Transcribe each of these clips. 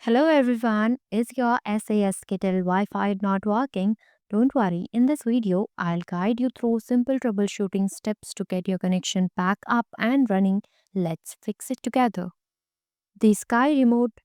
Hello everyone, is your SAS Kettle Wi-Fi not working? Don't worry, in this video, I'll guide you through simple troubleshooting steps to get your connection back up and running. Let's fix it together. The Sky Remote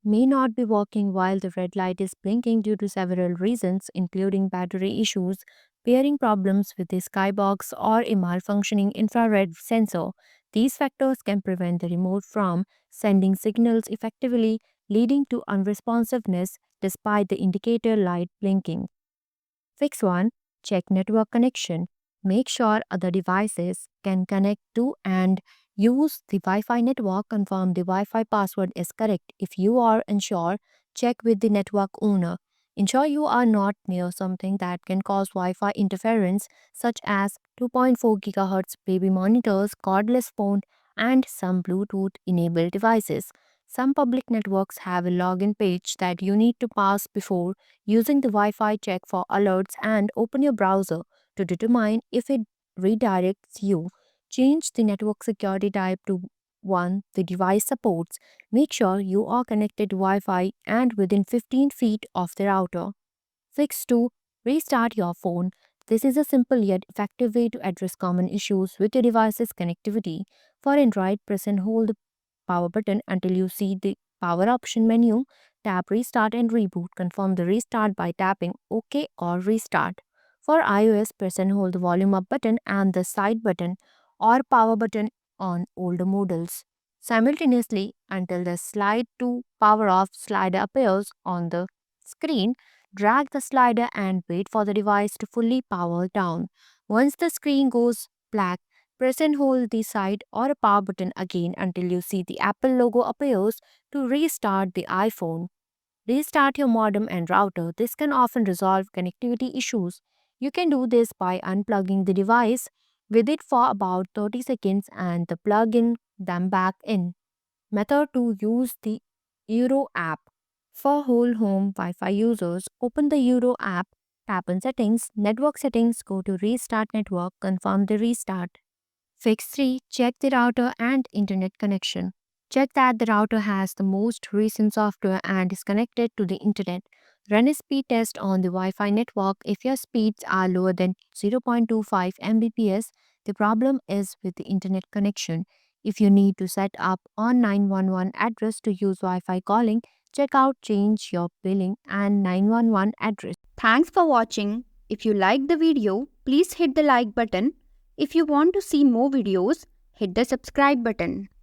may not be working while the red light is blinking due to several reasons, including battery issues, pairing problems with the Skybox, or a malfunctioning infrared sensor. These factors can prevent the remote from sending signals effectively, leading to unresponsiveness despite the indicator light blinking. Fix 1. Check network connection. Make sure other devices can connect to and use the Wi Fi network. Confirm the Wi Fi password is correct. If you are unsure, check with the network owner. Ensure you are not near something that can cause Wi Fi interference, such as 2.4 GHz baby monitors, cordless phone, and some Bluetooth enabled devices. Some public networks have a login page that you need to pass before using the Wi Fi. Check for alerts and open your browser to determine if it redirects you. Change the network security type to one the device supports. Make sure you are connected to Wi Fi and within 15 feet of the router. Fix 2. Restart your phone. This is a simple yet effective way to address common issues with your device's connectivity. For Android, press and hold the power button until you see the power option menu. Tap restart and reboot. Confirm the restart by tapping OK or restart. For iOS, press and hold the volume up button and the side button or power button on older models simultaneously until the slide to power off slider appears on the screen. Drag the slider and wait for the device to fully power down. Once the screen goes black, press and hold the side or a power button again until you see the Apple logo appears to restart the iPhone. Restart your modem and router. This can often resolve connectivity issues. You can do this by unplugging the device with it for about 30 seconds and the plugging them back in. Method 2. Use the Euro app. For whole home Wi Fi users, open the Euro app, tap on Settings, Network Settings, go to Restart Network, confirm the restart. Fix 3. Check the router and internet connection. Check that the router has the most recent software and is connected to the internet. Run a speed test on the Wi Fi network. If your speeds are lower than 0.25 Mbps, the problem is with the internet connection. If you need to set up on 911 address to use Wi Fi calling, check out Change Your Billing and 911 address. Thanks for watching. If you liked the video, please hit the like button. If you want to see more videos, hit the subscribe button.